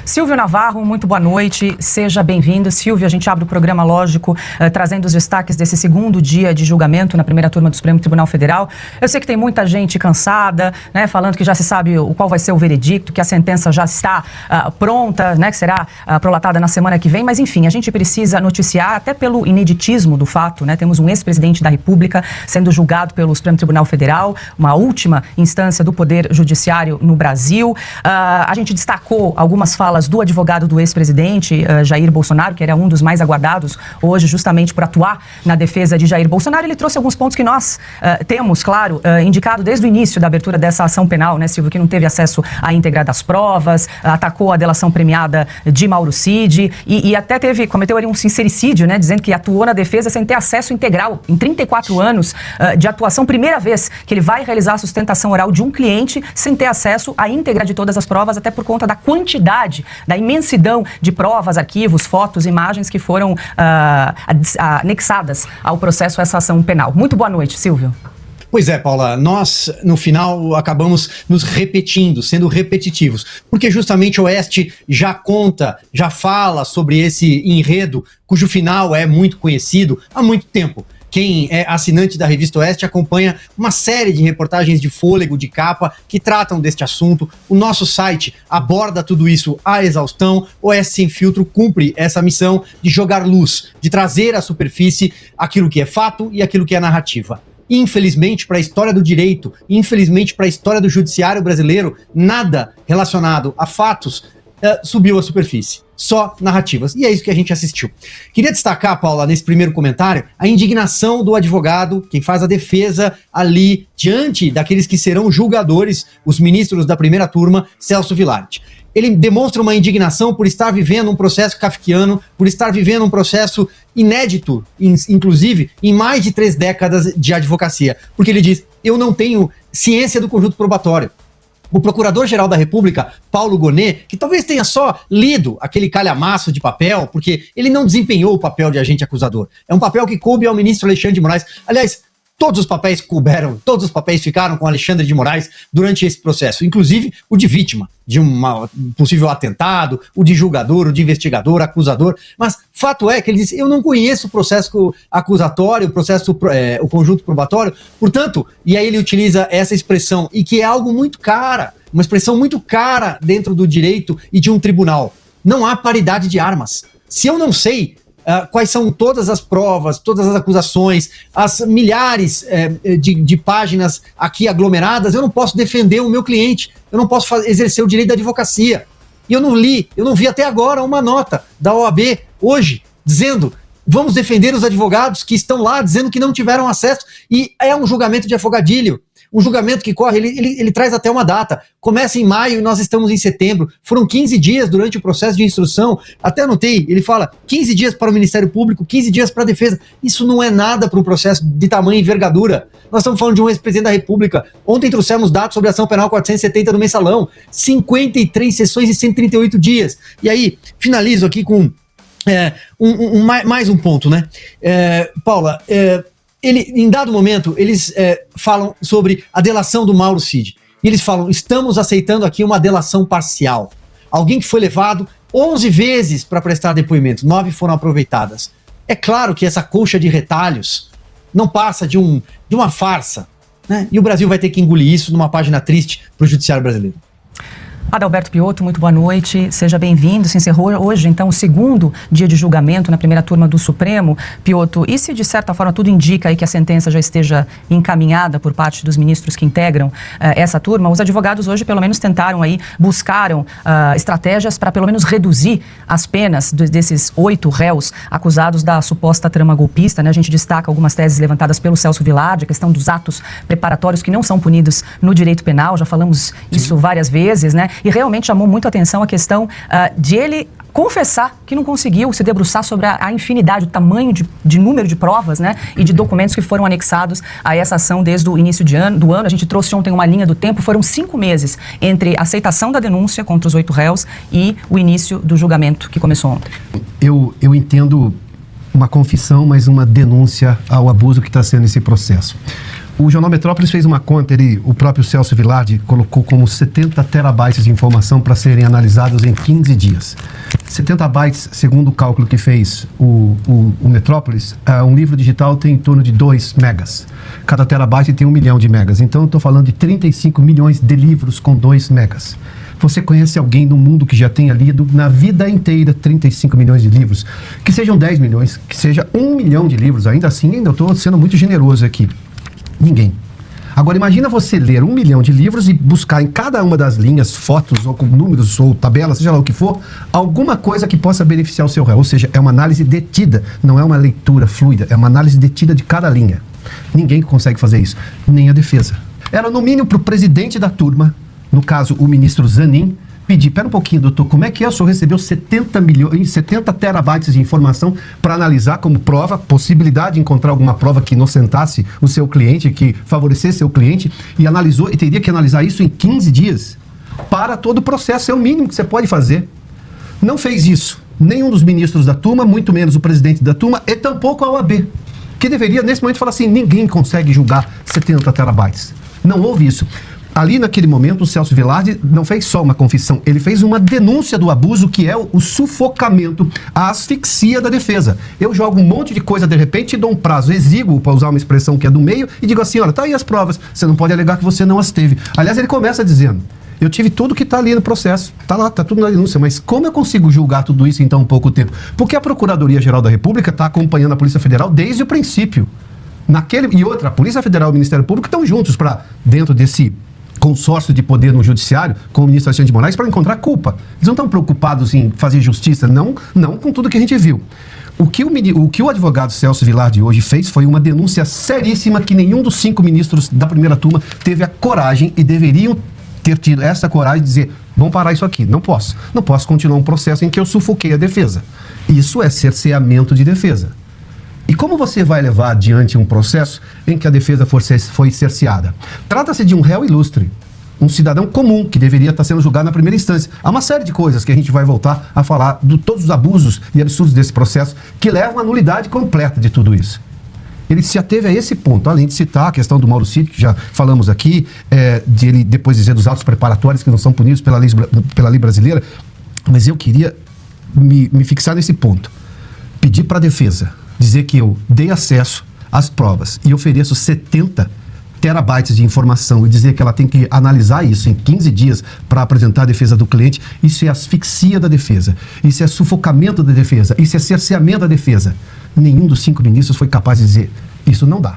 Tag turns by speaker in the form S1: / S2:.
S1: Silvio Navarro, muito boa noite, seja bem-vindo. Silvio, a gente abre o programa, lógico, trazendo os destaques desse segundo dia de julgamento na primeira turma do Supremo Tribunal Federal. Eu sei que tem muita gente cansada, né, falando que já se sabe qual vai ser o veredicto, que a sentença já está pronta, né, que será prolatada na semana que vem, mas enfim, a gente precisa noticiar, até pelo ineditismo do fato, né, temos um ex-presidente da República sendo julgado pelo Supremo Tribunal Federal, uma última instância do Poder Judiciário no Brasil. A gente destacou algumas falas do advogado do ex-presidente, Jair Bolsonaro, que era um dos mais aguardados hoje justamente por atuar na defesa de Jair Bolsonaro. Ele trouxe alguns pontos que nós temos, claro, indicado desde o início da abertura dessa ação penal, né, Silvio, que não teve acesso à íntegra das provas, atacou a delação premiada de Mauro Cid e até cometeu ali um sincericídio, né, dizendo que atuou na defesa sem ter acesso integral. Em 34 anos de atuação, primeira vez que ele vai realizar a sustentação oral de um cliente sem ter acesso à íntegra de todas as provas, até por conta da quantidade, da imensidão de provas, arquivos, fotos, imagens que foram anexadas ao processo, essa ação penal. Muito boa noite, Silvio.
S2: Pois é, Paula, nós no final acabamos nos repetindo, sendo repetitivos, porque justamente o Oeste já fala sobre esse enredo, cujo final é muito conhecido há muito tempo. Quem é assinante da revista Oeste acompanha uma série de reportagens de fôlego, de capa, que tratam deste assunto. O nosso site aborda tudo isso à exaustão. O Oeste Sem Filtro cumpre essa missão de jogar luz, de trazer à superfície aquilo que é fato e aquilo que é narrativa. Infelizmente, para a história do direito, infelizmente para a história do judiciário brasileiro, nada relacionado a fatos subiu à superfície. Só narrativas. E é isso que a gente assistiu. Queria destacar, Paula, nesse primeiro comentário, a indignação do advogado, quem faz a defesa ali, diante daqueles que serão julgadores, os ministros da primeira turma, Celso Villardi. Ele demonstra uma indignação por estar vivendo um processo kafkiano, por estar vivendo um processo inédito, inclusive, em mais de 3 décadas de advocacia. Porque ele diz, eu não tenho ciência do conjunto probatório. O Procurador-Geral da República, Paulo Gonet, que talvez tenha só lido aquele calhamaço de papel, porque ele não desempenhou o papel de agente acusador. É um papel que coube ao ministro Alexandre de Moraes. Aliás, todos os papéis couberam, todos os papéis ficaram com Alexandre de Moraes durante esse processo, inclusive o de vítima de um possível atentado, o de julgador, o de investigador, acusador. Mas fato é que ele disse, eu não conheço o processo acusatório, o conjunto probatório, portanto, e aí ele utiliza essa expressão, e que é algo muito cara, uma expressão muito cara dentro do direito e de um tribunal. Não há paridade de armas. Se eu não sei quais são todas as provas, todas as acusações, as milhares de páginas aqui aglomeradas, eu não posso defender o meu cliente, eu não posso exercer o direito da advocacia. E eu não vi até agora uma nota da OAB hoje dizendo, vamos defender os advogados que estão lá dizendo que não tiveram acesso, e é um julgamento de afogadilho. Um julgamento que corre, ele traz até uma data. Começa em maio e nós estamos em setembro. Foram 15 dias durante o processo de instrução. Até anotei, ele fala 15 dias para o Ministério Público, 15 dias para a defesa. Isso não é nada para um processo de tamanho e envergadura. Nós estamos falando de um ex-presidente da República. Ontem trouxemos dados sobre a ação penal 470 do Mensalão. 53 sessões e 138 dias. E aí, finalizo aqui com mais um ponto, né? Paula, em dado momento, eles falam sobre a delação do Mauro Cid. E eles falam, estamos aceitando aqui uma delação parcial. Alguém que foi levado 11 vezes para prestar depoimento, 9 foram aproveitadas. É claro que essa colcha de retalhos não passa de uma farsa, né? E o Brasil vai ter que engolir isso numa página triste para o judiciário brasileiro.
S1: Adalberto Piotto, muito boa noite, seja bem-vindo. Se encerrou hoje, então, o segundo dia de julgamento na primeira turma do Supremo. Piotto, e se de certa forma tudo indica aí que a sentença já esteja encaminhada por parte dos ministros que integram essa turma, os advogados hoje pelo menos buscaram estratégias para pelo menos reduzir as penas desses 8 réus acusados da suposta trama golpista, né? A gente destaca algumas teses levantadas pelo Celso Villardi, a questão dos atos preparatórios que não são punidos no direito penal, já falamos isso várias vezes, né? E realmente chamou muito a atenção a questão de ele confessar que não conseguiu se debruçar sobre a infinidade, o tamanho de número de provas, né, e de documentos que foram anexados a essa ação desde o início do ano. A gente trouxe ontem uma linha do tempo, foram 5 meses entre a aceitação da denúncia contra os 8 réus e o início do julgamento que começou ontem.
S3: Eu entendo uma confissão, mas uma denúncia ao abuso que está sendo esse processo. O Jornal Metrópolis fez uma conta, o próprio Celso Vilardi colocou como 70 terabytes de informação para serem analisados em 15 dias. 70 bytes, segundo o cálculo que fez o Metrópolis, um livro digital tem em torno de 2 megas. Cada terabyte tem 1 milhão de megas. Então, eu estou falando de 35 milhões de livros com 2 megas. Você conhece alguém no mundo que já tenha lido na vida inteira 35 milhões de livros? Que sejam 10 milhões, que seja 1 milhão de livros. Ainda assim, ainda estou sendo muito generoso aqui. Ninguém. Agora, imagina você ler 1 milhão de livros e buscar em cada uma das linhas, fotos, ou com números, ou tabelas, seja lá o que for, alguma coisa que possa beneficiar o seu réu. Ou seja, é uma análise detida, não é uma leitura fluida, é uma análise detida de cada linha. Ninguém consegue fazer isso, nem a defesa. Era no mínimo para o presidente da turma, no caso o ministro Zanin, pedir, pera um pouquinho, doutor, como é que é? O senhor recebeu 70 terabytes de informação para analisar como prova, possibilidade de encontrar alguma prova que inocentasse o seu cliente, que favorecesse seu cliente, e analisou, e teria que analisar isso em 15 dias. Para todo o processo, é o mínimo que você pode fazer. Não fez isso. Nenhum dos ministros da turma, muito menos o presidente da turma, e tampouco a OAB, que deveria, nesse momento, falar assim, ninguém consegue julgar 70 terabytes. Não houve isso. Ali, naquele momento, o Celso Vilardi não fez só uma confissão, ele fez uma denúncia do abuso, que é o sufocamento, a asfixia da defesa. Eu jogo um monte de coisa de repente e dou um prazo exíguo, para usar uma expressão que é do meio, e digo assim, olha, tá aí as provas, você não pode alegar que você não as teve. Aliás, ele começa dizendo, eu tive tudo que está ali no processo, está lá, está tudo na denúncia, mas como eu consigo julgar tudo isso em tão pouco tempo? Porque a Procuradoria-Geral da República está acompanhando a Polícia Federal desde o princípio. E outra, a Polícia Federal e o Ministério Público estão juntos para, dentro desse consórcio de poder no judiciário, com o ministro Alexandre de Moraes, para encontrar culpa. Eles não estão preocupados em fazer justiça, não com tudo que a gente viu. O que o advogado Celso Vilardi hoje fez foi uma denúncia seríssima que nenhum dos 5 ministros da primeira turma teve a coragem, e deveriam ter tido essa coragem de dizer, vamos parar isso aqui, não posso continuar um processo em que eu sufoquei a defesa. Isso é cerceamento de defesa. E como você vai levar adiante um processo em que a defesa foi cerceada? Trata-se de um réu ilustre, um cidadão comum que deveria estar sendo julgado na primeira instância. Há uma série de coisas que a gente vai voltar a falar, de todos os abusos e absurdos desse processo, que levam à nulidade completa de tudo isso. Ele se ateve a esse ponto, além de citar a questão do Mauro Cid, que já falamos aqui, de ele depois dizer dos atos preparatórios que não são punidos pela lei brasileira, mas eu queria me fixar nesse ponto. Pedir para a defesa dizer que eu dei acesso às provas e ofereço 70 terabytes de informação e dizer que ela tem que analisar isso em 15 dias para apresentar a defesa do cliente, isso é asfixia da defesa, isso é sufocamento da defesa, isso é cerceamento da defesa. Nenhum dos 5 ministros foi capaz de dizer, isso não dá.